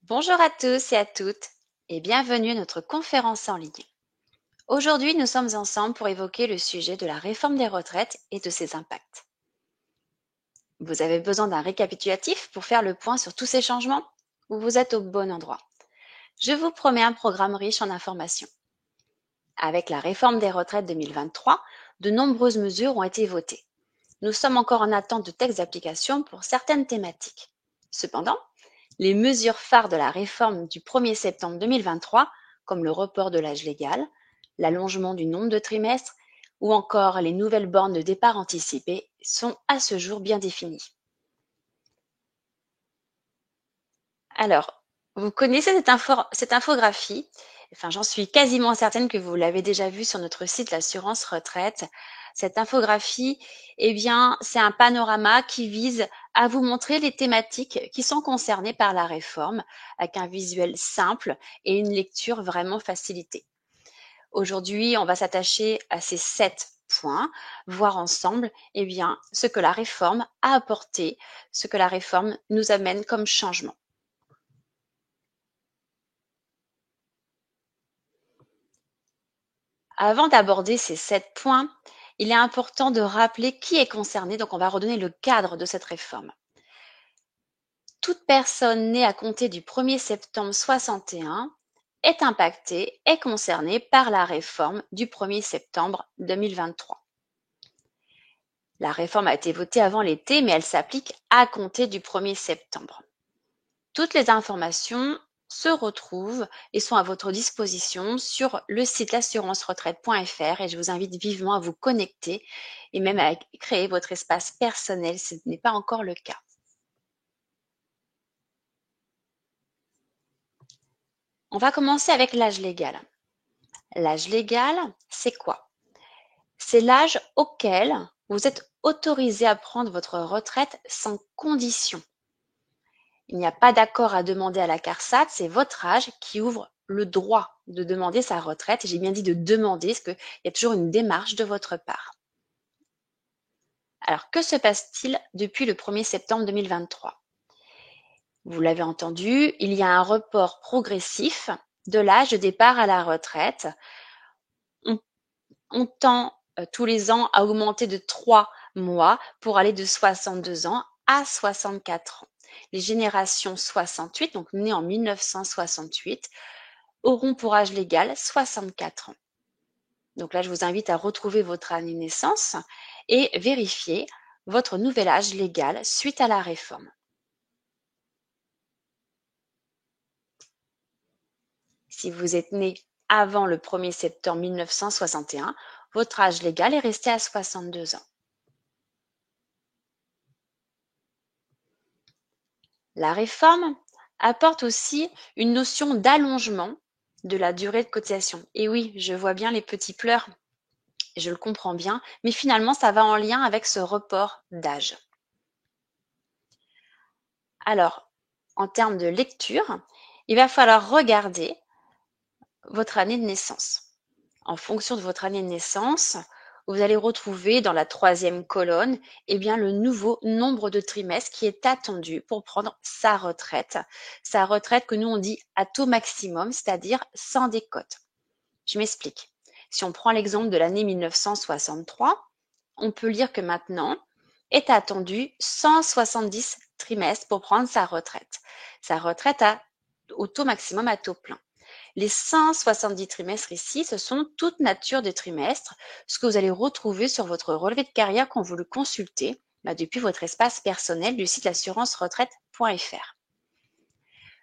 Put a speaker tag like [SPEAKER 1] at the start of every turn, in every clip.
[SPEAKER 1] Bonjour à tous et à toutes et bienvenue à notre conférence en ligne. Aujourd'hui, nous sommes ensemble pour évoquer le sujet de la réforme des retraites et de ses impacts. Vous avez besoin d'un récapitulatif pour faire le point sur tous ces changements? Vous êtes au bon endroit. Je vous promets un programme riche en informations. Avec la réforme des retraites 2023, de nombreuses mesures ont été votées. Nous sommes encore en attente de textes d'application pour certaines thématiques. Cependant, les mesures phares de la réforme du 1er septembre 2023, comme le report de l'âge légal, l'allongement du nombre de trimestres ou encore les nouvelles bornes de départ anticipées, sont à ce jour bien définies. Alors, vous connaissez cette infographie? Enfin, j'en suis quasiment certaine que vous l'avez déjà vue sur notre site l'assurance retraite. Cette infographie, eh bien, c'est un panorama qui vise à vous montrer les thématiques qui sont concernées par la réforme avec un visuel simple et une lecture vraiment facilitée. Aujourd'hui, on va s'attacher à ces 7 points, voir ensemble, eh bien, ce que la réforme a apporté, ce que la réforme nous amène comme changement. Avant d'aborder ces 7 points, il est important de rappeler qui est concerné, donc on va redonner le cadre de cette réforme. Toute personne née à compter du 1er septembre 61 est impactée, est concernée par la réforme du 1er septembre 2023. La réforme a été votée avant l'été, mais elle s'applique à compter du 1er septembre. Toutes les informations se retrouvent et sont à votre disposition sur le site l'assurance-retraite.fr et je vous invite vivement à vous connecter et même à créer votre espace personnel si ce n'est pas encore le cas. On va commencer avec l'âge légal. L'âge légal, c'est quoi? C'est l'âge auquel vous êtes autorisé à prendre votre retraite sans condition. Il n'y a pas d'accord à demander à la CARSAT, c'est votre âge qui ouvre le droit de demander sa retraite. J'ai bien dit de demander, parce qu'il y a toujours une démarche de votre part. Alors, que se passe-t-il depuis le 1er septembre 2023? Vous l'avez entendu, il y a un report progressif de l'âge de départ à la retraite. On tend tous les ans à augmenter de 3 mois pour aller de 62 ans à 64 ans. Les générations 68, donc nées en 1968, auront pour âge légal 64 ans. Donc là, je vous invite à retrouver votre année de naissance et vérifier votre nouvel âge légal suite à la réforme. Si vous êtes né avant le 1er septembre 1961, votre âge légal est resté à 62 ans. La réforme apporte aussi une notion d'allongement de la durée de cotisation. Et oui, je vois bien les petits pleurs, je le comprends bien, mais finalement, ça va en lien avec ce report d'âge. Alors, en termes de lecture, il va falloir regarder votre année de naissance. En fonction de votre année de naissance, vous allez retrouver dans la 3e colonne le nouveau nombre de trimestres qui est attendu pour prendre sa retraite que nous on dit à taux maximum, c'est-à-dire sans décote. Je m'explique. Si on prend l'exemple de l'année 1963, on peut lire que maintenant est attendu 170 trimestres pour prendre sa retraite. Sa retraite au taux maximum à taux plein. Les 170 trimestres ici, ce sont toute nature de trimestres, ce que vous allez retrouver sur votre relevé de carrière quand vous le consultez depuis votre espace personnel du site l'assurance-retraite.fr.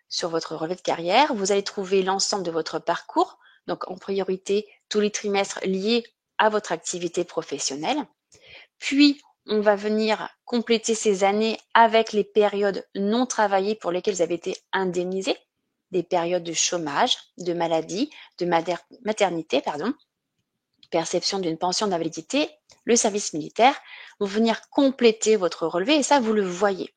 [SPEAKER 1] Sur votre relevé de carrière, vous allez trouver l'ensemble de votre parcours, donc en priorité tous les trimestres liés à votre activité professionnelle. Puis, on va venir compléter ces années avec les périodes non travaillées pour lesquelles vous avez été indemnisé, des périodes de chômage, de maladie, de maternité, perception d'une pension d'invalidité, le service militaire, vont venir compléter votre relevé et ça, vous le voyez.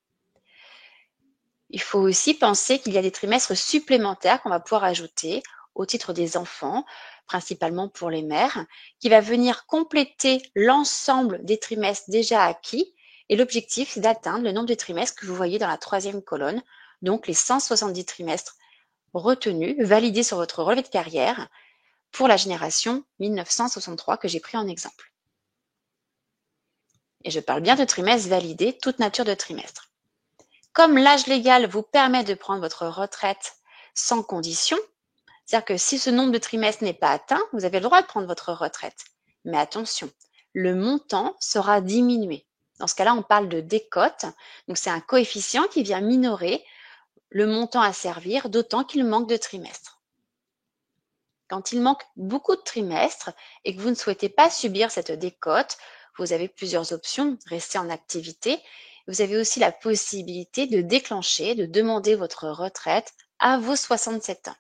[SPEAKER 1] Il faut aussi penser qu'il y a des trimestres supplémentaires qu'on va pouvoir ajouter au titre des enfants, principalement pour les mères, qui va venir compléter l'ensemble des trimestres déjà acquis. Et l'objectif, c'est d'atteindre le nombre de trimestres que vous voyez dans la 3e colonne, donc les 170 trimestres retenus, validés sur votre relevé de carrière pour la génération 1963 que j'ai pris en exemple. Et je parle bien de trimestres validés, toute nature de trimestre. Comme l'âge légal vous permet de prendre votre retraite sans condition, c'est-à-dire que si ce nombre de trimestres n'est pas atteint, vous avez le droit de prendre votre retraite. Mais attention, le montant sera diminué. Dans ce cas-là, on parle de décote. Donc, c'est un coefficient qui vient minorer le montant à servir, d'autant qu'il manque de trimestres. Quand il manque beaucoup de trimestres et que vous ne souhaitez pas subir cette décote, vous avez plusieurs options. Rester en activité. Vous avez aussi la possibilité de déclencher, de demander votre retraite à vos 67 ans.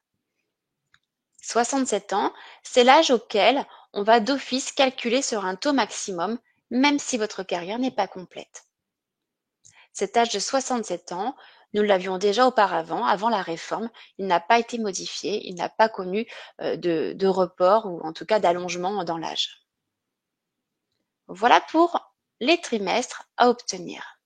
[SPEAKER 1] 67 ans, c'est l'âge auquel on va d'office calculer sur un taux maximum, même si votre carrière n'est pas complète. Cet âge de 67 ans, nous l'avions déjà auparavant, avant la réforme, il n'a pas été modifié, il n'a pas connu de report ou en tout cas d'allongement dans l'âge. Voilà pour les trimestres à obtenir.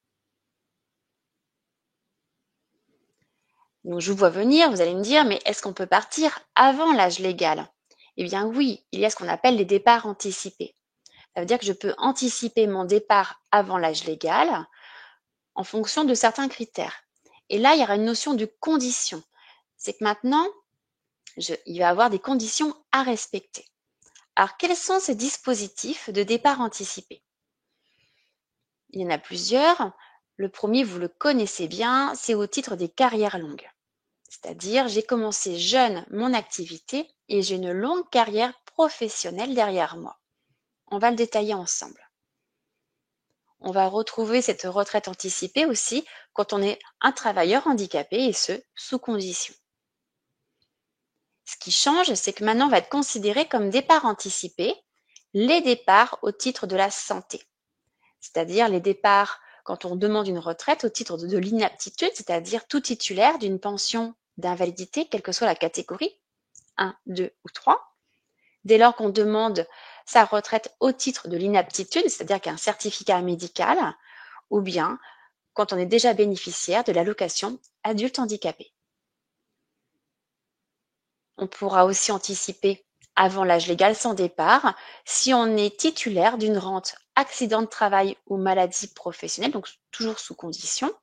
[SPEAKER 1] Donc je vous vois venir, vous allez me dire, mais est-ce qu'on peut partir avant l'âge légal? Eh bien oui, il y a ce qu'on appelle les départs anticipés. Ça veut dire que je peux anticiper mon départ avant l'âge légal en fonction de certains critères. Et là, il y aura une notion de condition. C'est que maintenant, il va y avoir des conditions à respecter. Alors, quels sont ces dispositifs de départ anticipé? Il y en a plusieurs. Le premier, vous le connaissez bien, c'est au titre des carrières longues. C'est-à-dire, j'ai commencé jeune mon activité et j'ai une longue carrière professionnelle derrière moi. On va le détailler ensemble. On va retrouver cette retraite anticipée aussi quand on est un travailleur handicapé et ce, sous condition. Ce qui change, c'est que maintenant on va être considéré comme départ anticipé les départs au titre de la santé. C'est-à-dire les départs quand on demande une retraite au titre de l'inaptitude, c'est-à-dire tout titulaire d'une pension d'invalidité, quelle que soit la catégorie, 1, 2 ou 3. Dès lors qu'on demande sa retraite au titre de l'inaptitude, c'est-à-dire qu'un certificat médical, ou bien quand on est déjà bénéficiaire de l'allocation adulte handicapé. On pourra aussi anticiper avant l'âge légal sans départ si on est titulaire d'une rente accident de travail ou maladie professionnelle, donc toujours sous condition.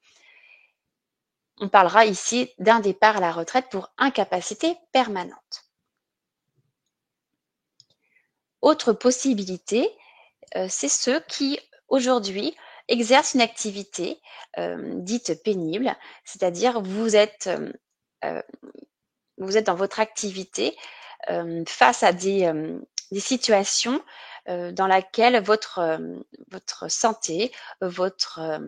[SPEAKER 1] On parlera ici d'un départ à la retraite pour incapacité permanente. Autre possibilité, c'est ceux qui aujourd'hui exercent une activité dite pénible, c'est-à-dire vous êtes dans votre activité face à des situations dans laquelle votre santé, votre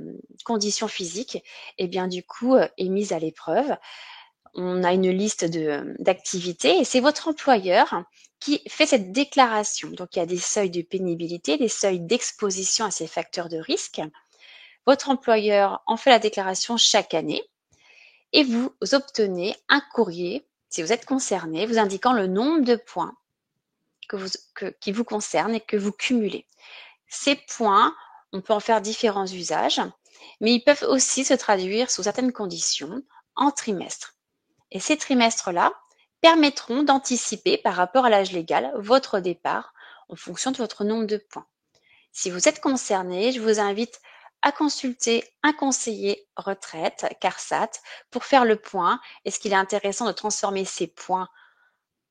[SPEAKER 1] condition physique, eh bien du coup, est mise à l'épreuve. On a une liste d'activités et c'est votre employeur qui fait cette déclaration. Donc, il y a des seuils de pénibilité, des seuils d'exposition à ces facteurs de risque. Votre employeur en fait la déclaration chaque année et vous obtenez un courrier, si vous êtes concerné, vous indiquant le nombre de points qui vous concernent et que vous cumulez. Ces points, on peut en faire différents usages, mais ils peuvent aussi se traduire sous certaines conditions en trimestres. Et ces trimestres-là permettront d'anticiper par rapport à l'âge légal votre départ en fonction de votre nombre de points. Si vous êtes concerné, je vous invite à consulter un conseiller retraite, CARSAT, pour faire le point. Est-ce qu'il est intéressant de transformer ces points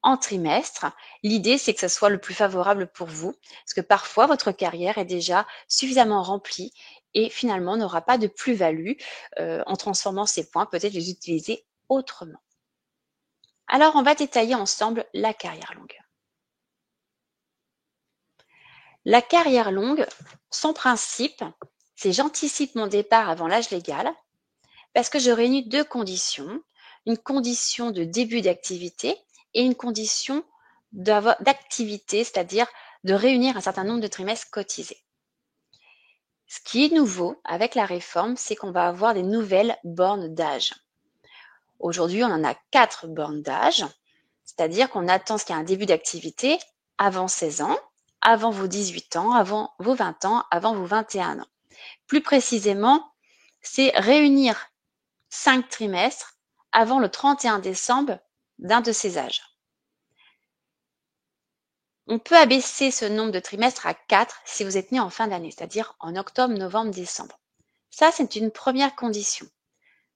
[SPEAKER 1] en trimestre? L'idée, c'est que ce soit le plus favorable pour vous, parce que parfois, votre carrière est déjà suffisamment remplie et finalement n'aura pas de plus-value en transformant ces points, peut-être les utiliser autrement. Alors, on va détailler ensemble la carrière longue. La carrière longue, son principe, c'est j'anticipe mon départ avant l'âge légal parce que je réunis deux conditions, une condition de début d'activité et une condition d'activité, c'est-à-dire de réunir un certain nombre de trimestres cotisés. Ce qui est nouveau avec la réforme, c'est qu'on va avoir des nouvelles bornes d'âge. Aujourd'hui, on en a 4 bornes d'âge, c'est-à-dire qu'on attend ce qu'il y a un début d'activité avant 16 ans, avant vos 18 ans, avant vos 20 ans, avant vos 21 ans. Plus précisément, c'est réunir 5 trimestres avant le 31 décembre d'un de ces âges. On peut abaisser ce nombre de trimestres à 4 si vous êtes né en fin d'année, c'est-à-dire en octobre, novembre, décembre. Ça, c'est une première condition.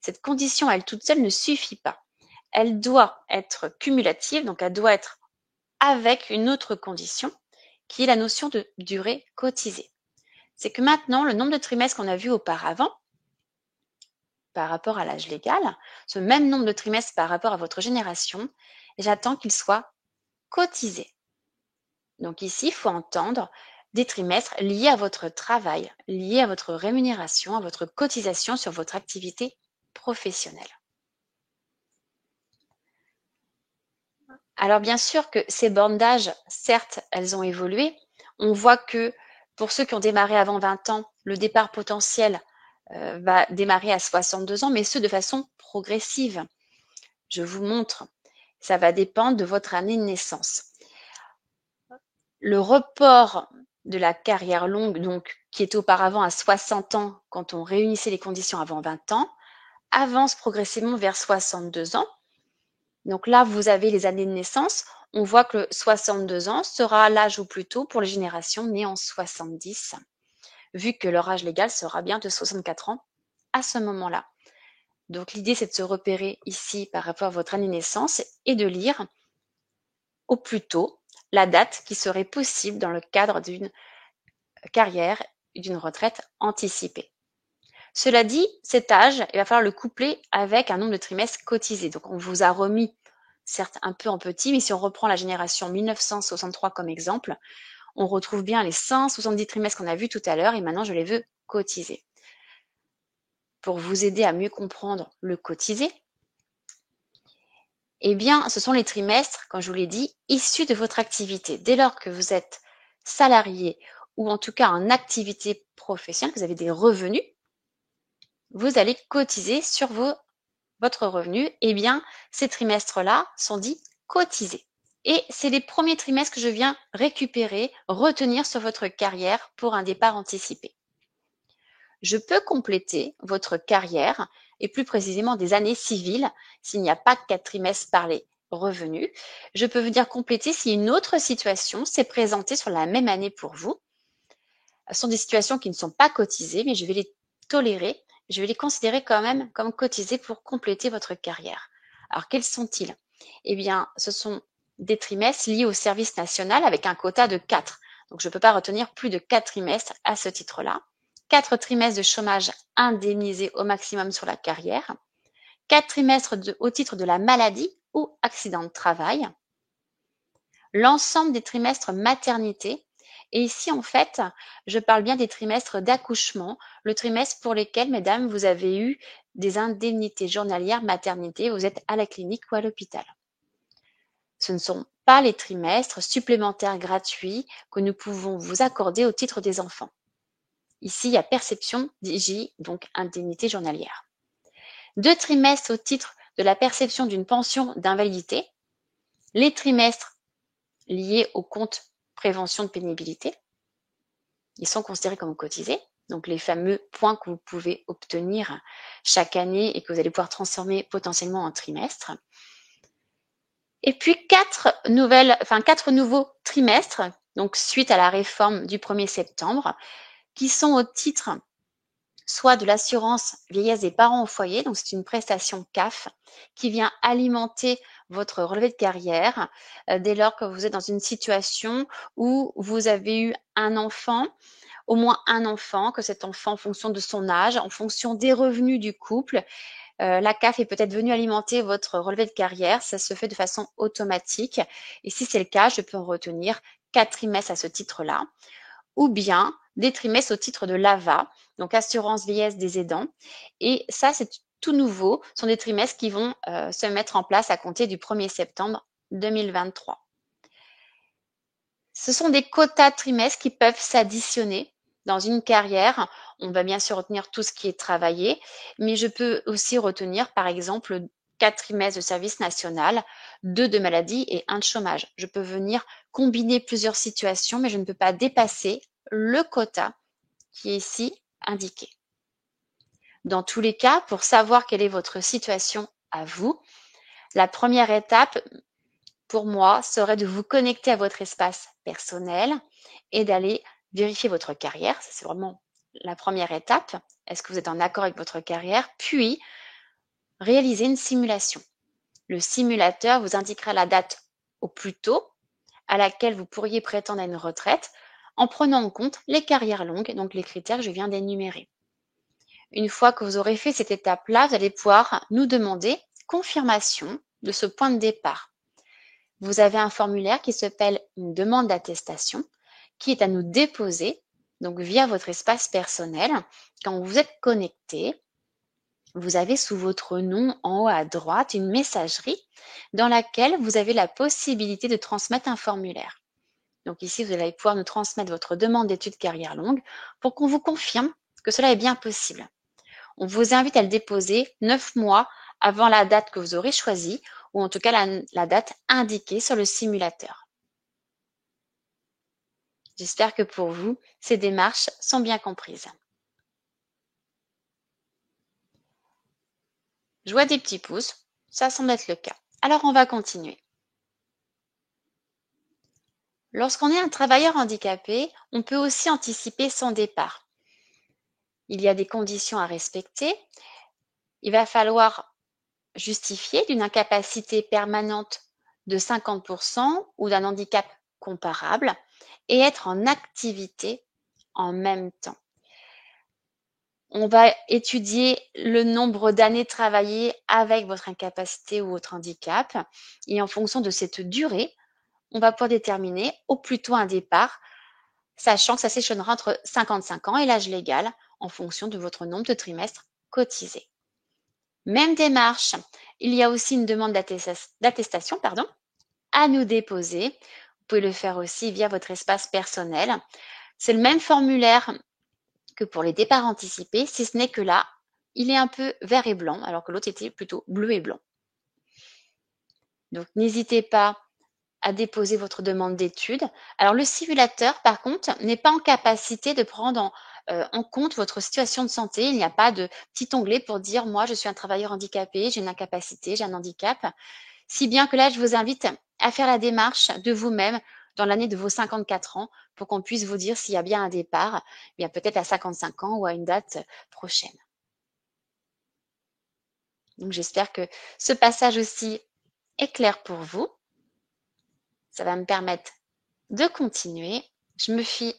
[SPEAKER 1] Cette condition, elle toute seule, ne suffit pas. Elle doit être cumulative, donc elle doit être avec une autre condition, qui est la notion de durée cotisée. C'est que maintenant, le nombre de trimestres qu'on a vu auparavant, par rapport à l'âge légal, ce même nombre de trimestres par rapport à votre génération, j'attends qu'il soit cotisé. Donc ici, il faut entendre des trimestres liés à votre travail, liés à votre rémunération, à votre cotisation sur votre activité professionnelle. Alors bien sûr que ces bornes d'âge, certes, elles ont évolué. On voit que pour ceux qui ont démarré avant 20 ans, le départ potentiel va démarrer à 62 ans, mais ce de façon progressive. Je vous montre, ça va dépendre de votre année de naissance. Le report de la carrière longue, donc qui était auparavant à 60 ans quand on réunissait les conditions avant 20 ans, avance progressivement vers 62 ans. Donc là, vous avez les années de naissance. On voit que 62 ans sera l'âge au plus tôt pour les générations nées en 70, vu que leur âge légal sera bien de 64 ans à ce moment-là. Donc l'idée, c'est de se repérer ici par rapport à votre année de naissance et de lire au plus tôt la date qui serait possible dans le cadre d'une carrière et d'une retraite anticipée. Cela dit, cet âge, il va falloir le coupler avec un nombre de trimestres cotisés. Donc on vous a remis, certes un peu en petit, mais si on reprend la génération 1963 comme exemple, on retrouve bien les 170 trimestres qu'on a vus tout à l'heure et maintenant je les veux cotiser. Pour vous aider à mieux comprendre le cotisé, eh bien, ce sont les trimestres, comme je vous l'ai dit, issus de votre activité. Dès lors que vous êtes salarié ou en tout cas en activité professionnelle, vous avez des revenus, vous allez cotiser sur votre revenu. Eh bien, ces trimestres-là sont dits cotisés. Et c'est les premiers trimestres que je viens récupérer, retenir sur votre carrière pour un départ anticipé. Je peux compléter votre carrière et plus précisément des années civiles s'il n'y a pas 4 trimestres par les revenus. Je peux venir compléter si une autre situation s'est présentée sur la même année pour vous. Ce sont des situations qui ne sont pas cotisées, mais je vais les tolérer, je vais les considérer quand même comme cotisées pour compléter votre carrière. Alors, quels sont-ils? Eh bien, ce sont des trimestres liés au service national avec un quota de 4. Donc, je ne peux pas retenir plus de 4 trimestres à ce titre-là. 4 trimestres de chômage indemnisés au maximum sur la carrière. 4 trimestres au titre de la maladie ou accident de travail. L'ensemble des trimestres maternité. Et ici, en fait, je parle bien des trimestres d'accouchement, le trimestre pour lesquels, mesdames, vous avez eu des indemnités journalières maternité, vous êtes à la clinique ou à l'hôpital. Ce ne sont pas les trimestres supplémentaires gratuits que nous pouvons vous accorder au titre des enfants. Ici, il y a perception d'IJ, donc indemnité journalière. 2 trimestres au titre de la perception d'une pension d'invalidité. Les trimestres liés au compte prévention de pénibilité. Ils sont considérés comme cotisés. Donc, les fameux points que vous pouvez obtenir chaque année et que vous allez pouvoir transformer potentiellement en trimestre. Et puis, 4 nouveaux trimestres, donc suite à la réforme du 1er septembre, qui sont au titre soit de l'assurance vieillesse des parents au foyer, donc c'est une prestation CAF qui vient alimenter votre relevé de carrière dès lors que vous êtes dans une situation où vous avez eu un enfant, au moins un enfant, que cet enfant, en fonction de son âge, en fonction des revenus du couple, la CAF est peut-être venue alimenter votre relevé de carrière. Ça se fait de façon automatique. Et si c'est le cas, je peux en retenir 4 trimestres à ce titre-là. Ou bien des trimestres au titre de l'AVA, donc assurance vieillesse des aidants. Et ça, c'est tout nouveau. Ce sont des trimestres qui vont se mettre en place à compter du 1er septembre 2023. Ce sont des quotas de trimestres qui peuvent s'additionner dans une carrière. On va bien sûr retenir tout ce qui est travaillé, mais je peux aussi retenir, par exemple, 4 trimestres de service national, 2 de maladie et 1 de chômage. Je peux venir combiner plusieurs situations, mais je ne peux pas dépasser le quota qui est ici indiqué. Dans tous les cas, pour savoir quelle est votre situation à vous, la première étape, pour moi, serait de vous connecter à votre espace personnel et d'aller vérifier votre carrière. C'est vraiment la première étape. Est-ce que vous êtes en accord avec votre carrière? Puis, réaliser une simulation. Le simulateur vous indiquera la date au plus tôt à laquelle vous pourriez prétendre à une retraite en prenant en compte les carrières longues, donc les critères que je viens d'énumérer. Une fois que vous aurez fait cette étape-là, vous allez pouvoir nous demander confirmation de ce point de départ. Vous avez un formulaire qui s'appelle une demande d'attestation qui est à nous déposer donc via votre espace personnel. Quand vous êtes connecté, vous avez sous votre nom en haut à droite une messagerie dans laquelle vous avez la possibilité de transmettre un formulaire. Donc ici, vous allez pouvoir nous transmettre votre demande d'études carrière longue pour qu'on vous confirme que cela est bien possible. On vous invite à le déposer 9 mois avant la date que vous aurez choisie ou en tout cas la date indiquée sur le simulateur. J'espère que pour vous, ces démarches sont bien comprises. Je vois des petits pouces, ça semble être le cas. Alors on va continuer. Lorsqu'on est un travailleur handicapé, on peut aussi anticiper son départ. Il y a des conditions à respecter. Il va falloir justifier d'une incapacité permanente de 50% ou d'un handicap comparable et être en activité en même temps. On va étudier le nombre d'années travaillées avec votre incapacité ou votre handicap et en fonction de cette durée, on va pouvoir déterminer au plus tôt un départ, sachant que ça s'échelonnera entre 55 ans et l'âge légal en fonction de votre nombre de trimestres cotisés. Même démarche, il y a aussi une demande d'attestation à nous déposer. Vous pouvez le faire aussi via votre espace personnel. C'est le même formulaire que pour les départs anticipés, si ce n'est que là, il est un peu vert et blanc, alors que l'autre était plutôt bleu et blanc. Donc, n'hésitez pas à déposer votre demande d'études. Alors, le simulateur, par contre, n'est pas en capacité de prendre en compte votre situation de santé. Il n'y a pas de petit onglet pour dire, moi, je suis un travailleur handicapé, j'ai une incapacité, j'ai un handicap. Si bien que là, je vous invite à faire la démarche de vous-même dans l'année de vos 54 ans pour qu'on puisse vous dire s'il y a bien un départ, bien peut-être à 55 ans ou à une date prochaine. Donc, j'espère que ce passage aussi est clair pour vous. Ça va me permettre de continuer. Je me fie,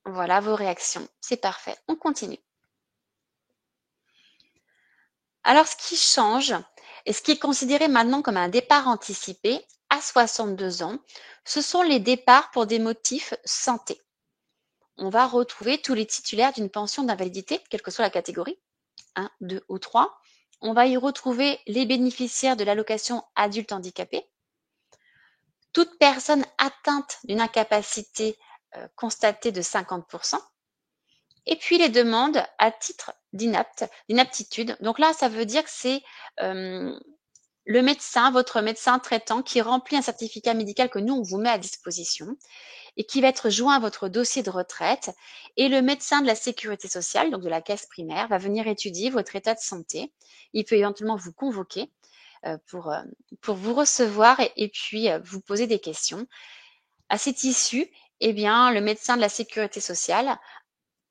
[SPEAKER 1] voilà, vos réactions. C'est parfait. On continue. Alors, ce qui change et ce qui est considéré maintenant comme un départ anticipé à 62 ans, ce sont les départs pour des motifs santé. On va retrouver tous les titulaires d'une pension d'invalidité, quelle que soit la catégorie, 1, 2 ou 3. On va y retrouver les bénéficiaires de l'allocation adulte handicapé, toute personne atteinte d'une incapacité constatée de 50%, et puis les demandes à titre d'inaptitude. Donc là, ça veut dire que c'est le médecin, votre médecin traitant, qui remplit un certificat médical que nous, on vous met à disposition et qui va être joint à votre dossier de retraite. Et le médecin de la sécurité sociale, donc de la caisse primaire, va venir étudier votre état de santé. Il peut éventuellement vous convoquer pour vous recevoir et puis vous poser des questions. À cette issue, eh bien, le médecin de la sécurité sociale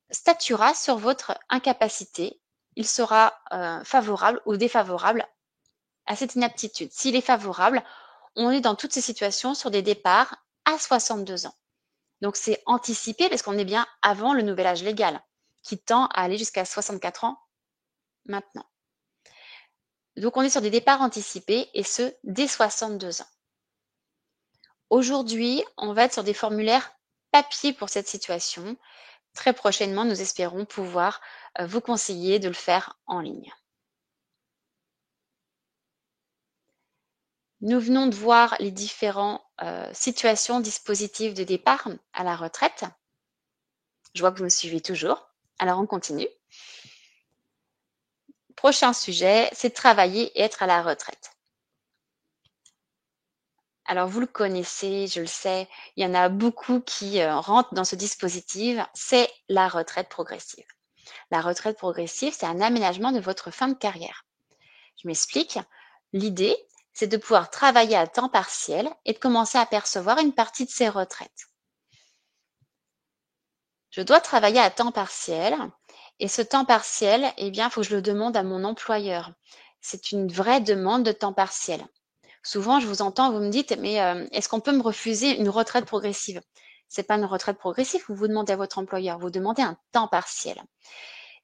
[SPEAKER 1] statuera sur votre incapacité. Il sera favorable ou défavorable à cette inaptitude. S'il est favorable, on est dans toutes ces situations sur des départs à 62 ans. Donc, c'est anticipé parce qu'on est bien avant le nouvel âge légal qui tend à aller jusqu'à 64 ans maintenant. Donc, on est sur des départs anticipés et ce, dès 62 ans. Aujourd'hui, on va être sur des formulaires papier pour cette situation. Très prochainement, nous espérons pouvoir vous conseiller de le faire en ligne. Nous venons de voir les différentes situations, dispositifs de départ à la retraite. Je vois que vous me suivez toujours. Alors, on continue. Prochain sujet, c'est travailler et être à la retraite. Alors, vous le connaissez, je le sais, il y en a beaucoup qui rentrent dans ce dispositif, c'est la retraite progressive. La retraite progressive, c'est un aménagement de votre fin de carrière. Je m'explique. L'idée, c'est de pouvoir travailler à temps partiel et de commencer à percevoir une partie de ses retraites. Je dois travailler à temps partiel et ce temps partiel, eh bien, il faut que je le demande à mon employeur. C'est une vraie demande de temps partiel. Souvent, je vous entends, vous me dites, mais est-ce qu'on peut me refuser une retraite progressive? C'est pas une retraite progressive, vous demandez à votre employeur, vous demandez un temps partiel.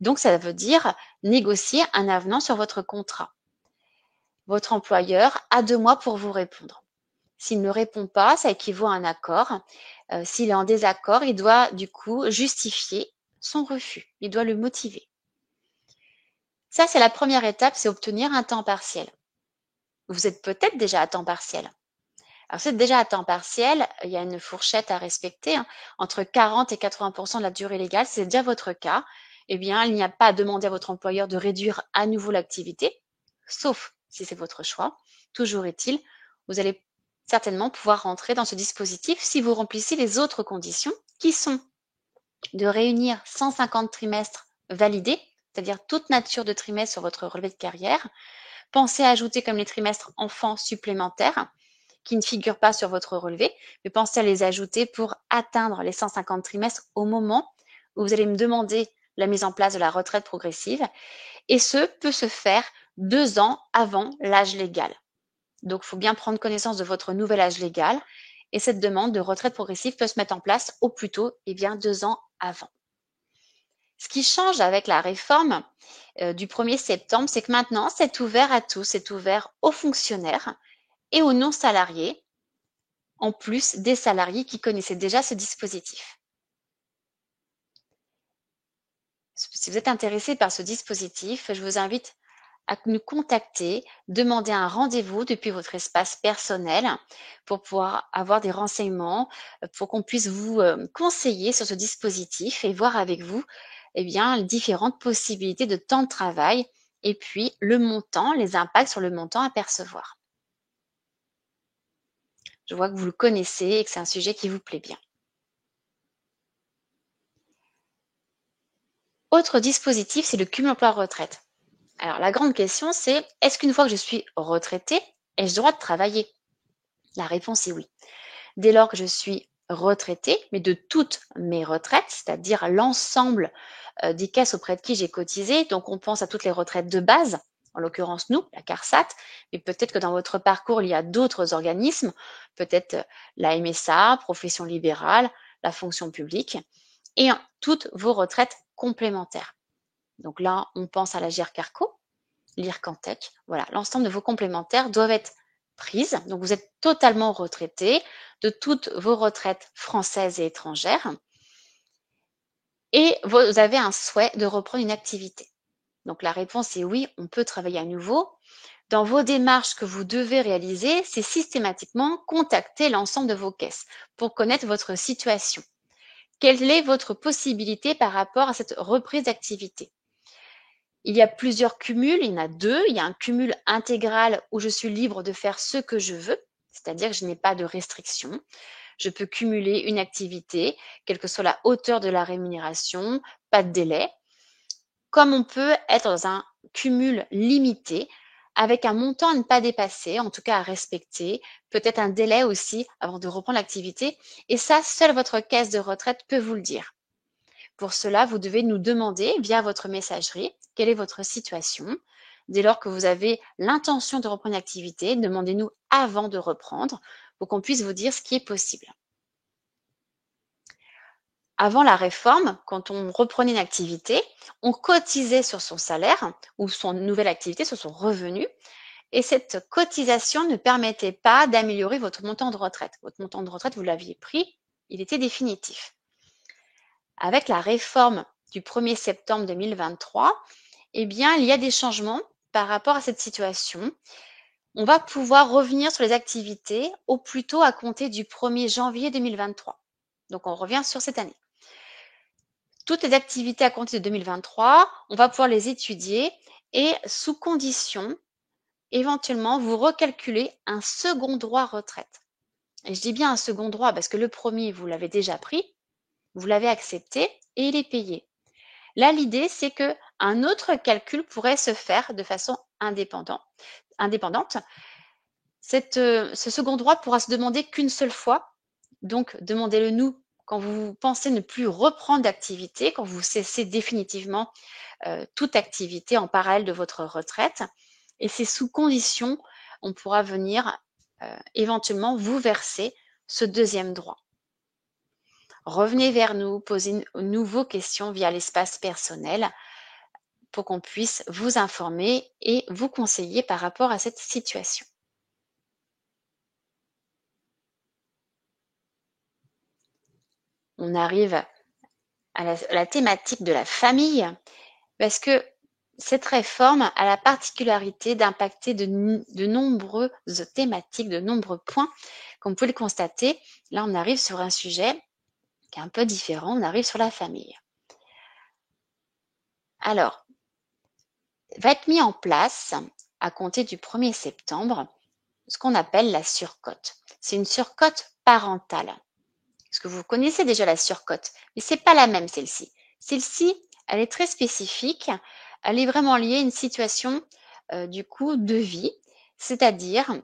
[SPEAKER 1] Donc, ça veut dire négocier un avenant sur votre contrat. Votre employeur a 2 mois pour vous répondre. S'il ne répond pas, ça équivaut à un accord. S'il est en désaccord, il doit du coup justifier son refus. Il doit le motiver. Ça, c'est la première étape, c'est obtenir un temps partiel. Vous êtes peut-être déjà à temps partiel. Alors, si vous êtes déjà à temps partiel, il y a une fourchette à respecter, hein, entre 40 et 80% de la durée légale. Si c'est déjà votre cas, eh bien, il n'y a pas à demander à votre employeur de réduire à nouveau l'activité, sauf si c'est votre choix. Toujours est-il, vous allez certainement pouvoir rentrer dans ce dispositif si vous remplissez les autres conditions qui sont de réunir 150 trimestres validés, c'est-à-dire toute nature de trimestre sur votre relevé de carrière. Pensez à ajouter comme les trimestres enfants supplémentaires qui ne figurent pas sur votre relevé, mais pensez à les ajouter pour atteindre les 150 trimestres au moment où vous allez me demander la mise en place de la retraite progressive. Et ce peut se faire 2 ans avant l'âge légal. Donc, il faut bien prendre connaissance de votre nouvel âge légal et cette demande de retraite progressive peut se mettre en place au plus tôt, eh bien 2 ans avant. Ce qui change avec la réforme du 1er septembre, c'est que maintenant, c'est ouvert à tous, c'est ouvert aux fonctionnaires et aux non-salariés, en plus des salariés qui connaissaient déjà ce dispositif. Si vous êtes intéressé par ce dispositif, je vous invite à nous contacter, demander un rendez-vous depuis votre espace personnel pour pouvoir avoir des renseignements, pour qu'on puisse vous conseiller sur ce dispositif et voir avec vous eh bien, les différentes possibilités de temps de travail et puis le montant, les impacts sur le montant à percevoir. Je vois que vous le connaissez et que c'est un sujet qui vous plaît bien. Autre dispositif, c'est le cumul emploi-retraite. Alors, la grande question, c'est est-ce qu'une fois que je suis retraitée, ai-je le droit de travailler? La réponse est oui. Dès lors que je suis retraitée, mais de toutes mes retraites, c'est-à-dire l'ensemble des caisses auprès de qui j'ai cotisé, donc on pense à toutes les retraites de base, en l'occurrence nous, la CARSAT, mais peut-être que dans votre parcours, il y a d'autres organismes, peut-être la MSA, profession libérale, la fonction publique, et toutes vos retraites complémentaires. Donc là, on pense à la GER-CARCO, l'IRCANTEC. Voilà, l'ensemble de vos complémentaires doivent être prises. Donc, vous êtes totalement retraité de toutes vos retraites françaises et étrangères. Et vous avez un souhait de reprendre une activité. Donc, la réponse est oui, on peut travailler à nouveau. Dans vos démarches que vous devez réaliser, c'est systématiquement contacter l'ensemble de vos caisses pour connaître votre situation. Quelle est votre possibilité par rapport à cette reprise d'activité? Il y a plusieurs cumuls, il y en a 2. Il y a un cumul intégral où je suis libre de faire ce que je veux, c'est-à-dire que je n'ai pas de restriction. Je peux cumuler une activité, quelle que soit la hauteur de la rémunération, pas de délai. Comme on peut être dans un cumul limité, avec un montant à ne pas dépasser, en tout cas à respecter, peut-être un délai aussi avant de reprendre l'activité. Et ça, seule votre caisse de retraite peut vous le dire. Pour cela, vous devez nous demander via votre messagerie quelle est votre situation. Dès lors que vous avez l'intention de reprendre une activité, demandez-nous avant de reprendre pour qu'on puisse vous dire ce qui est possible. Avant la réforme, quand on reprenait une activité, on cotisait sur son salaire ou son nouvelle activité, sur son revenu. Et cette cotisation ne permettait pas d'améliorer votre montant de retraite. Votre montant de retraite, vous l'aviez pris, il était définitif. Avec la réforme du 1er septembre 2023, eh bien, il y a des changements par rapport à cette situation. On va pouvoir revenir sur les activités au plus tôt à compter du 1er janvier 2023. Donc, on revient sur cette année. Toutes les activités à compter de 2023, on va pouvoir les étudier et sous condition, éventuellement, vous recalculez un second droit retraite. Et je dis bien un second droit parce que le premier, vous l'avez déjà pris, vous l'avez accepté et il est payé. Là, l'idée, c'est qu'un autre calcul pourrait se faire de façon indépendante. Ce second droit pourra se demander qu'une seule fois. Donc, demandez-le nous quand vous pensez ne plus reprendre d'activité, quand vous cessez définitivement toute activité en parallèle de votre retraite. Et c'est sous condition, on pourra venir éventuellement vous verser ce deuxième droit. Revenez vers nous, posez nous vos questions via l'espace personnel pour qu'on puisse vous informer et vous conseiller par rapport à cette situation. On arrive à la thématique de la famille parce que cette réforme a la particularité d'impacter de nombreuses thématiques, de nombreux points. Comme vous pouvez le constater, là on arrive sur un sujet qui est un peu différent, on arrive sur la famille. Alors, va être mis en place à compter du 1er septembre ce qu'on appelle la surcote. C'est une surcote parentale. Parce que vous connaissez déjà la surcote, mais c'est pas la même celle-ci. Celle-ci, elle est très spécifique. Elle est vraiment liée à une situation du coup de vie, c'est-à-dire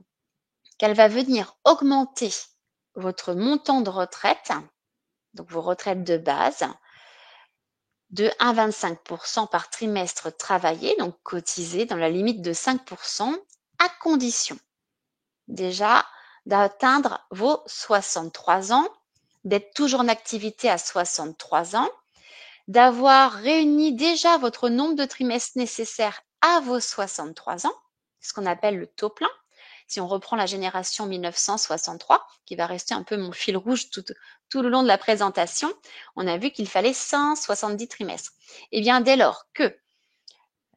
[SPEAKER 1] qu'elle va venir augmenter votre montant de retraite, donc vos retraites de base, de 1,25% par trimestre travaillé, donc cotisé dans la limite de 5%, à condition déjà d'atteindre vos 63 ans, d'être toujours en activité à 63 ans, d'avoir réuni déjà votre nombre de trimestres nécessaires à vos 63 ans, ce qu'on appelle le taux plein. Si on reprend la génération 1963, qui va rester un peu mon fil rouge tout le long de la présentation, on a vu qu'il fallait 170 trimestres. Et bien, dès lors que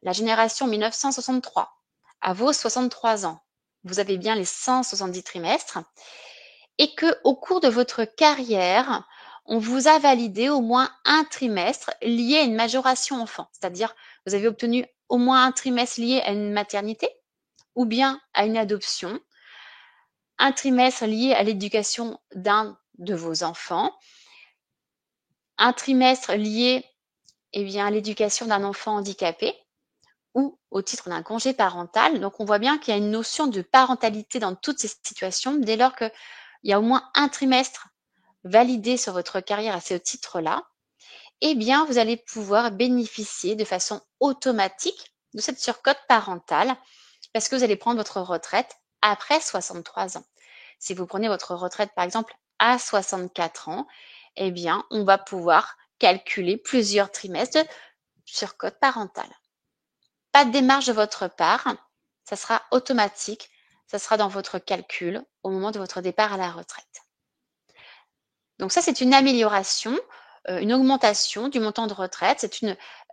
[SPEAKER 1] la génération 1963, à vos 63 ans, vous avez bien les 170 trimestres, et que au cours de votre carrière, on vous a validé au moins un trimestre lié à une majoration enfant, c'est-à-dire vous avez obtenu au moins un trimestre lié à une maternité ou bien à une adoption, un trimestre lié à l'éducation d'un de vos enfants, un trimestre lié à l'éducation d'un enfant handicapé ou au titre d'un congé parental. Donc on voit bien qu'il y a une notion de parentalité dans toutes ces situations dès lors qu'il y a au moins un trimestre validé sur votre carrière à ce titre-là, eh bien, vous allez pouvoir bénéficier de façon automatique de cette surcote parentale parce que vous allez prendre votre retraite après 63 ans. Si vous prenez votre retraite, par exemple, à 64 ans, eh bien, on va pouvoir calculer plusieurs trimestres de surcote parentale. Pas de démarche de votre part, ça sera automatique, ça sera dans votre calcul au moment de votre départ à la retraite. Donc ça, c'est une amélioration, une augmentation du montant de retraite.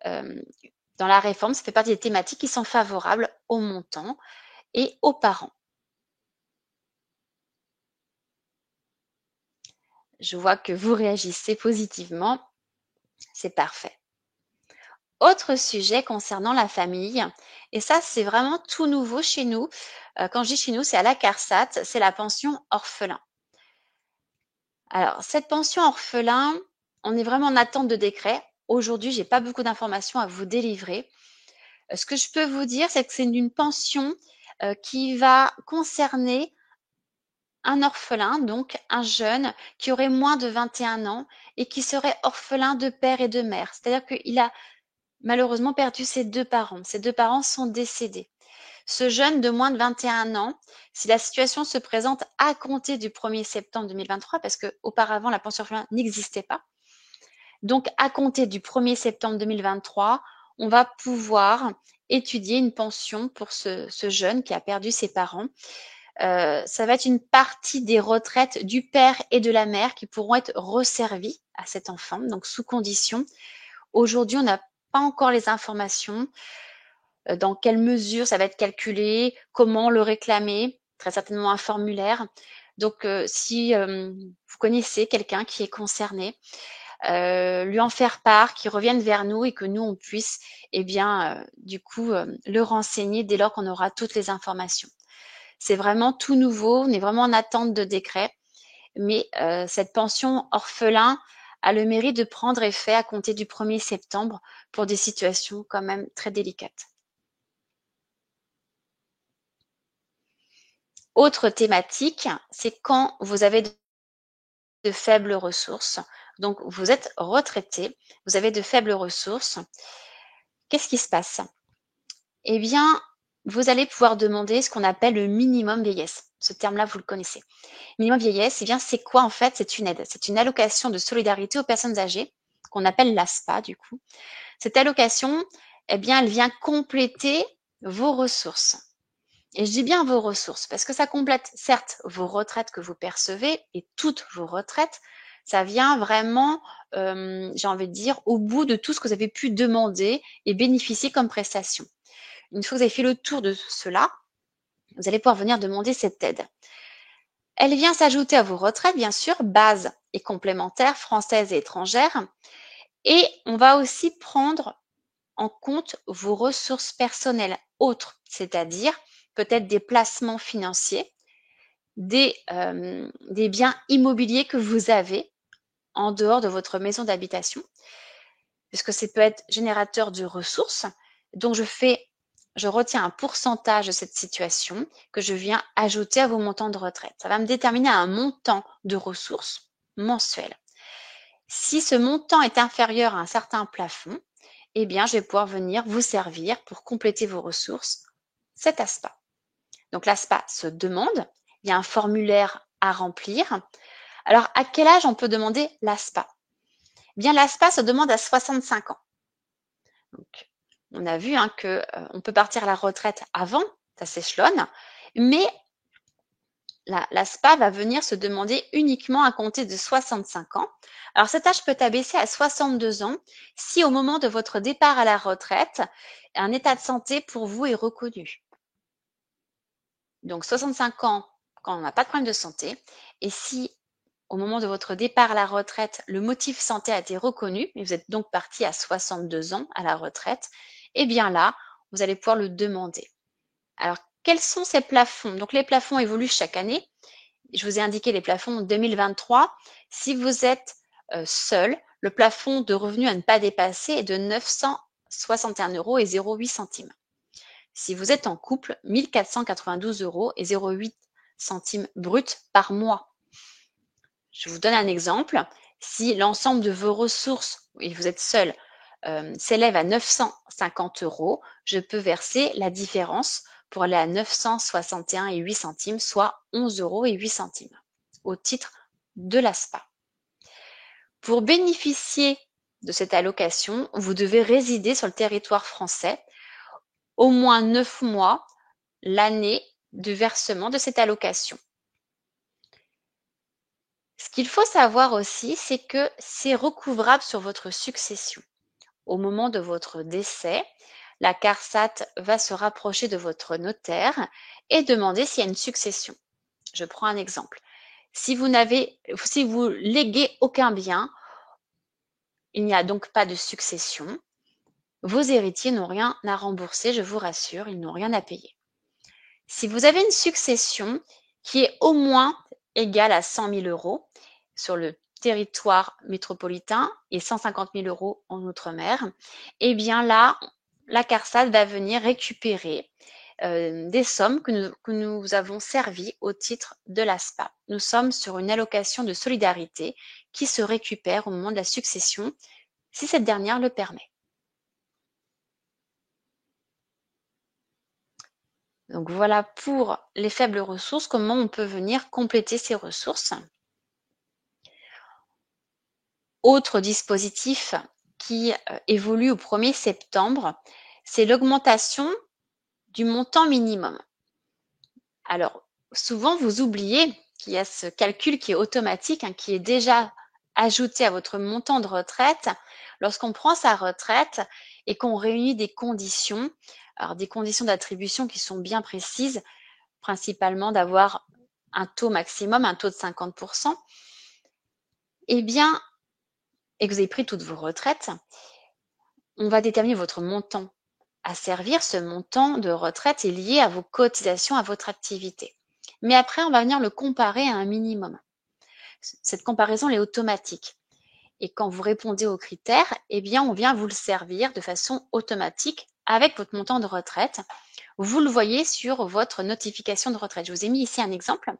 [SPEAKER 1] Dans la réforme, ça fait partie des thématiques qui sont favorables au montant et aux parents. Je vois que vous réagissez positivement, c'est parfait. Autre sujet concernant la famille, et ça c'est vraiment tout nouveau chez nous. Quand je dis chez nous, c'est à la CARSAT, c'est la pension orphelin. Alors, cette pension orphelin, on est vraiment en attente de décret. Aujourd'hui, j'ai pas beaucoup d'informations à vous délivrer. Ce que je peux vous dire, c'est que c'est une pension qui va concerner un orphelin, donc un jeune qui aurait moins de 21 ans et qui serait orphelin de père et de mère. C'est-à-dire qu'il a malheureusement perdu ses deux parents. Ses deux parents sont décédés. Ce jeune de moins de 21 ans, si la situation se présente à compter du 1er septembre 2023, parce qu'auparavant, la pension orphelin n'existait pas, donc à compter du 1er septembre 2023, on va pouvoir étudier une pension pour ce jeune qui a perdu ses parents. Ça va être une partie des retraites du père et de la mère qui pourront être resservies à cet enfant, donc sous condition. Aujourd'hui, on n'a pas encore les informations. Dans quelle mesure ça va être calculé, comment le réclamer, très certainement un formulaire. Donc, si vous connaissez quelqu'un qui est concerné, lui en faire part, qu'il revienne vers nous et que nous, on puisse, du coup, le renseigner dès lors qu'on aura toutes les informations. C'est vraiment tout nouveau, on est vraiment en attente de décret, mais cette pension orphelin a le mérite de prendre effet à compter du 1er septembre pour des situations quand même très délicates. Autre thématique, c'est quand vous avez de faibles ressources. Donc, vous êtes retraité, vous avez de faibles ressources. Qu'est-ce qui se passe? Eh bien, vous allez pouvoir demander ce qu'on appelle le minimum vieillesse. Ce terme-là, vous le connaissez. Minimum vieillesse, eh bien, c'est quoi en fait? C'est une aide. C'est une allocation de solidarité aux personnes âgées, qu'on appelle l'ASPA du coup. Cette allocation, eh bien, elle vient compléter vos ressources. Et je dis bien vos ressources, parce que ça complète certes vos retraites que vous percevez, et toutes vos retraites, ça vient vraiment, j'ai envie de dire, au bout de tout ce que vous avez pu demander et bénéficier comme prestation. Une fois que vous avez fait le tour de cela, vous allez pouvoir venir demander cette aide. Elle vient s'ajouter à vos retraites, bien sûr, base et complémentaires, françaises et étrangères. Et on va aussi prendre en compte vos ressources personnelles autres, c'est-à-dire peut-être des placements financiers, des biens immobiliers que vous avez en dehors de votre maison d'habitation, puisque ça peut être générateur de ressources. Donc, je retiens un pourcentage de cette situation que je viens ajouter à vos montants de retraite. Ça va me déterminer un montant de ressources mensuel. Si ce montant est inférieur à un certain plafond, eh bien, je vais pouvoir venir vous servir pour compléter vos ressources, cet ASPA. Donc, l'ASPA se demande, il y a un formulaire à remplir. Alors, à quel âge on peut demander l'ASPA? Eh bien, l'ASPA se demande à 65 ans. Donc, on a vu qu'on peut partir à la retraite avant, ça s'échelonne, mais l'ASPA va venir se demander uniquement à compter de 65 ans. Alors, cet âge peut abaisser à 62 ans si au moment de votre départ à la retraite, un état de santé pour vous est reconnu. Donc, 65 ans quand on n'a pas de problème de santé, et si au moment de votre départ à la retraite, le motif santé a été reconnu, mais vous êtes donc parti à 62 ans à la retraite, eh bien là, vous allez pouvoir le demander. Alors, quels sont ces plafonds? Donc, les plafonds évoluent chaque année. Je vous ai indiqué les plafonds 2023. Si vous êtes seul, le plafond de revenus à ne pas dépasser est de 961 euros et 0,8 centimes. Si vous êtes en couple, 1492 euros et 0,8 centimes brut par mois. Je vous donne un exemple. Si l'ensemble de vos ressources, et vous êtes seul, s'élève à 950 euros, je peux verser la différence pour aller à 961,8 centimes, soit 11 euros et 8 centimes au titre de l'ASPA. Pour bénéficier de cette allocation, vous devez résider sur le territoire français au moins 9 mois l'année de versement de cette allocation. Ce qu'il faut savoir aussi, c'est que c'est recouvrable sur votre succession. Au moment de votre décès, la CARSAT va se rapprocher de votre notaire et demander s'il y a une succession. Je prends un exemple. Si vous léguez aucun bien, il n'y a donc pas de succession. Vos héritiers n'ont rien à rembourser, je vous rassure, ils n'ont rien à payer. Si vous avez une succession qui est au moins égale à 100 000 euros sur le territoire métropolitain et 150 000 euros en Outre-mer, eh bien là, la CARSAT va venir récupérer des sommes que nous avons servies au titre de l'ASPA. Nous sommes sur une allocation de solidarité qui se récupère au moment de la succession, si cette dernière le permet. Donc voilà pour les faibles ressources, comment on peut venir compléter ces ressources. Autre dispositif qui évolue au 1er septembre, c'est l'augmentation du montant minimum. Alors, souvent, vous oubliez qu'il y a ce calcul qui est automatique, qui est déjà ajouté à votre montant de retraite lorsqu'on prend sa retraite et qu'on réunit des conditions, alors des conditions d'attribution qui sont bien précises, principalement d'avoir un taux maximum, un taux de 50%, eh bien, et que vous avez pris toutes vos retraites, on va déterminer votre montant à servir. Ce montant de retraite est lié à vos cotisations, à votre activité. Mais après, on va venir le comparer à un minimum. Cette comparaison elle est automatique. Et quand vous répondez aux critères, eh bien, on vient vous le servir de façon automatique avec votre montant de retraite. Vous le voyez sur votre notification de retraite. Je vous ai mis ici un exemple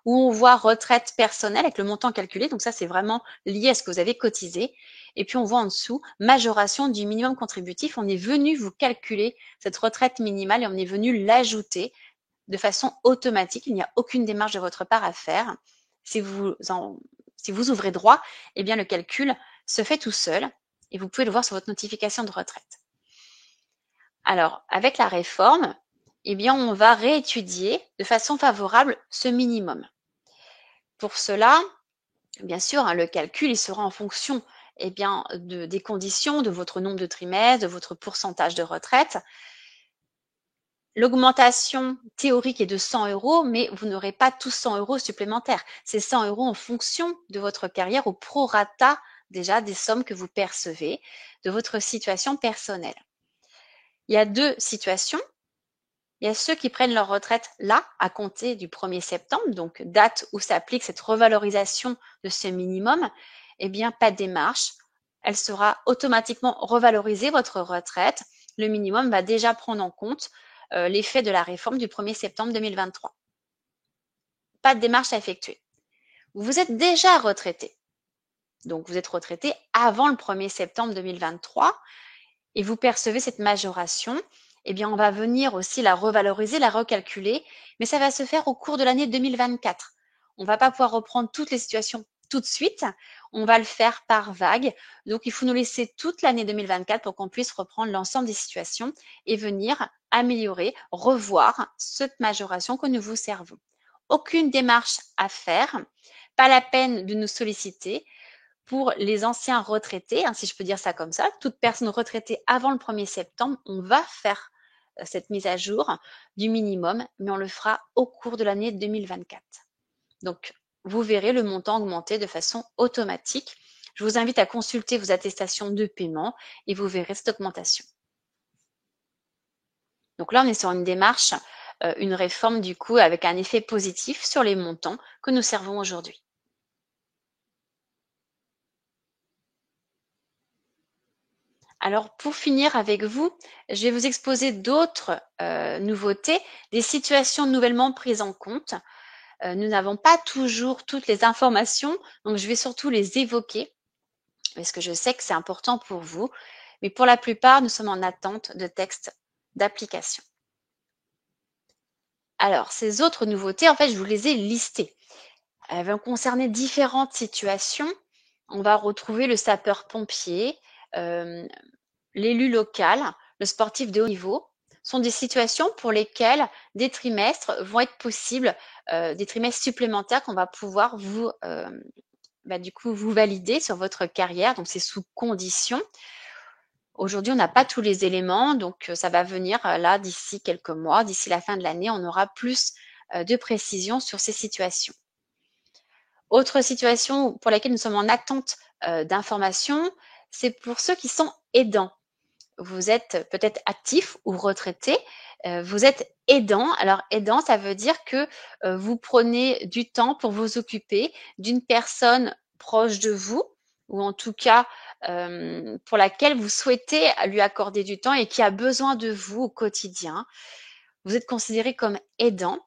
[SPEAKER 1] où on voit retraite personnelle avec le montant calculé. Donc ça, c'est vraiment lié à ce que vous avez cotisé. Et puis on voit en dessous majoration du minimum contributif. On est venu vous calculer cette retraite minimale et on est venu l'ajouter de façon automatique. Il n'y a aucune démarche de votre part à faire. Si vous ouvrez droit, eh bien le calcul se fait tout seul et vous pouvez le voir sur votre notification de retraite. Alors, avec la réforme, eh bien, on va réétudier de façon favorable ce minimum. Pour cela, bien sûr, le calcul, il sera en fonction eh bien, des conditions, de votre nombre de trimestres, de votre pourcentage de retraite. L'augmentation théorique est de 100 €, mais vous n'aurez pas tous 100 € supplémentaires. C'est 100 € en fonction de votre carrière au prorata déjà des sommes que vous percevez, de votre situation personnelle. Il y a deux situations. Il y a ceux qui prennent leur retraite là, à compter du 1er septembre, donc date où s'applique cette revalorisation de ce minimum. Eh bien, pas de démarche. Elle sera automatiquement revalorisée, votre retraite. Le minimum va déjà prendre en compte l'effet de la réforme du 1er septembre 2023. Pas de démarche à effectuer. Vous êtes déjà retraité. Donc, vous êtes retraité avant le 1er septembre 2023 et vous percevez cette majoration. Eh bien, on va venir aussi la revaloriser, la recalculer, mais ça va se faire au cours de l'année 2024. On ne va pas pouvoir reprendre toutes les situations tout de suite, on va le faire par vague. Donc, il faut nous laisser toute l'année 2024 pour qu'on puisse reprendre l'ensemble des situations et venir améliorer, revoir cette majoration que nous vous servons. Aucune démarche à faire, pas la peine de nous solliciter. Pour les anciens retraités, si je peux dire ça comme ça, toute personne retraitée avant le 1er septembre, on va faire cette mise à jour du minimum, mais on le fera au cours de l'année 2024. Donc, vous verrez le montant augmenter de façon automatique. Je vous invite à consulter vos attestations de paiement et vous verrez cette augmentation. Donc là, on est sur une démarche, une réforme du coup avec un effet positif sur les montants que nous servons aujourd'hui. Alors, pour finir avec vous, je vais vous exposer d'autres nouveautés, des situations nouvellement prises en compte. Nous n'avons pas toujours toutes les informations, donc je vais surtout les évoquer, parce que je sais que c'est important pour vous. Mais pour la plupart, nous sommes en attente de textes d'application. Alors, ces autres nouveautés, en fait, je vous les ai listées. Elles vont concerner différentes situations. On va retrouver le sapeur-pompier, l'élu local, le sportif de haut niveau, sont des situations pour lesquelles des trimestres vont être possibles, des trimestres supplémentaires qu'on va pouvoir vous, du coup, vous valider sur votre carrière. Donc, c'est sous condition. Aujourd'hui, on n'a pas tous les éléments, donc ça va venir là d'ici quelques mois, d'ici la fin de l'année, on aura plus de précisions sur ces situations. Autre situation pour laquelle nous sommes en attente d'informations, c'est pour ceux qui sont aidants. Vous êtes peut-être actif ou retraité, vous êtes aidant. Alors aidant, ça veut dire que vous prenez du temps pour vous occuper d'une personne proche de vous ou en tout cas pour laquelle vous souhaitez lui accorder du temps et qui a besoin de vous au quotidien. Vous êtes considéré comme aidant.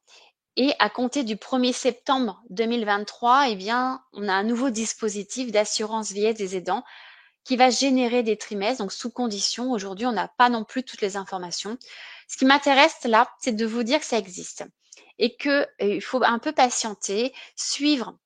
[SPEAKER 1] Et à compter du 1er septembre 2023, eh bien, on a un nouveau dispositif d'assurance vieillesse des aidants qui va générer des trimestres, donc sous condition. Aujourd'hui, on n'a pas non plus toutes les informations. Ce qui m'intéresse là, c'est de vous dire que ça existe et qu'il faut un peu patienter, suivre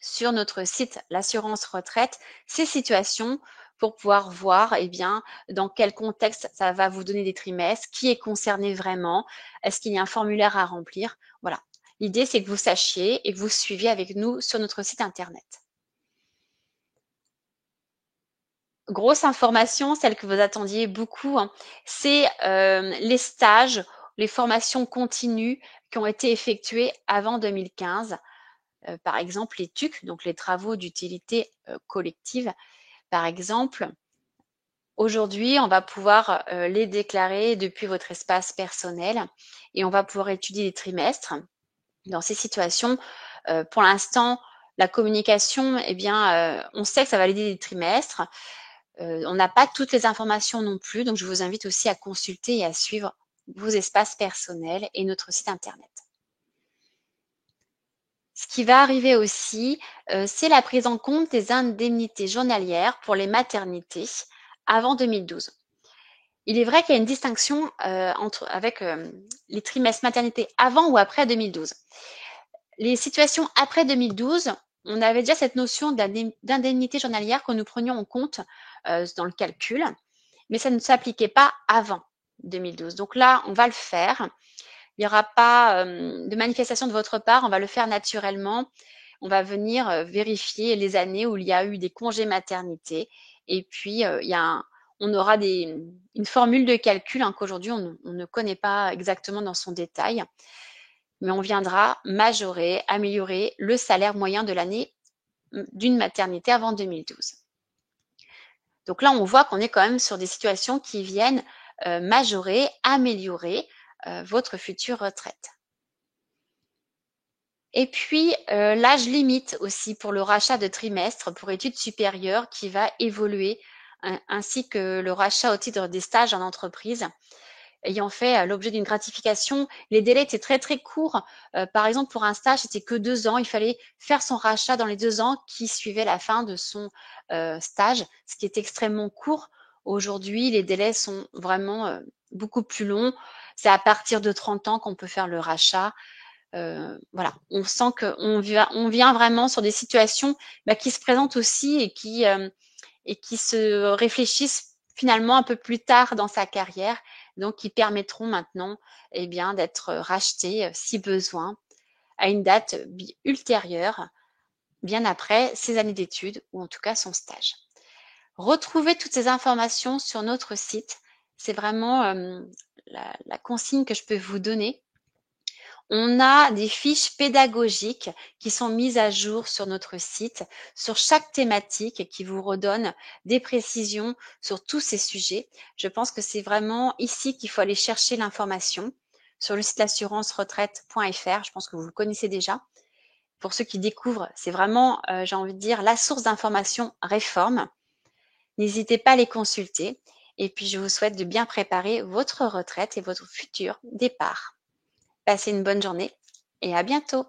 [SPEAKER 1] sur notre site l'assurance retraite ces situations pour pouvoir voir bien, dans quel contexte ça va vous donner des trimestres, qui est concerné vraiment, est-ce qu'il y a un formulaire à remplir. Voilà. L'idée, c'est que vous sachiez et que vous suiviez avec nous sur notre site internet. Grosse information, celle que vous attendiez beaucoup, c'est les stages, les formations continues qui ont été effectuées avant 2015. Par exemple, les TUC, donc les travaux d'utilité collective, par exemple. Aujourd'hui, on va pouvoir les déclarer depuis votre espace personnel et on va pouvoir étudier les trimestres. Dans ces situations, pour l'instant, la communication, eh bien, on sait que ça va l'aider des trimestres. On n'a pas toutes les informations non plus, donc je vous invite aussi à consulter et à suivre vos espaces personnels et notre site internet. Ce qui va arriver aussi, c'est la prise en compte des indemnités journalières pour les maternités avant 2012. Il est vrai qu'il y a une distinction avec les trimestres maternité avant ou après 2012. Les situations après 2012, on avait déjà cette notion d'indemnité journalière que nous prenions en compte dans le calcul, mais ça ne s'appliquait pas avant 2012. Donc là, on va le faire. Il n'y aura pas de manifestation de votre part, on va le faire naturellement. On va venir vérifier les années où il y a eu des congés maternité. Et puis, on aura une formule de calcul qu'aujourd'hui, on ne connaît pas exactement dans son détail. Mais on viendra majorer, améliorer le salaire moyen de l'année d'une maternité avant 2012. Donc là, on voit qu'on est quand même sur des situations qui viennent majorer, améliorer votre future retraite. Et puis, l'âge limite aussi pour le rachat de trimestre pour études supérieures qui va évoluer, ainsi que le rachat au titre des stages en entreprise. Ayant fait l'objet d'une gratification, les délais étaient très très courts. Par exemple, pour un stage, c'était que 2 ans. Il fallait faire son rachat dans les 2 ans qui suivaient la fin de son stage, ce qui est extrêmement court. Aujourd'hui, les délais sont vraiment beaucoup plus longs. C'est à partir de 30 ans qu'on peut faire le rachat. Voilà, on sent qu'on vient vraiment sur des situations qui se présentent aussi et qui se réfléchissent finalement un peu plus tard dans sa carrière, donc qui permettront maintenant bien d'être rachetés si besoin à une date ultérieure, bien après ses années d'études ou en tout cas son stage. Retrouvez toutes ces informations sur notre site. C'est vraiment la consigne que je peux vous donner. On a des fiches pédagogiques qui sont mises à jour sur notre site sur chaque thématique qui vous redonne des précisions sur tous ces sujets. Je pense que c'est vraiment ici qu'il faut aller chercher l'information sur le site assurance-retraite.fr. Je pense que vous le connaissez déjà. Pour ceux qui découvrent, c'est vraiment, j'ai envie de dire, la source d'information réforme. N'hésitez pas à les consulter. Et puis, je vous souhaite de bien préparer votre retraite et votre futur départ. Passez une bonne journée et à bientôt.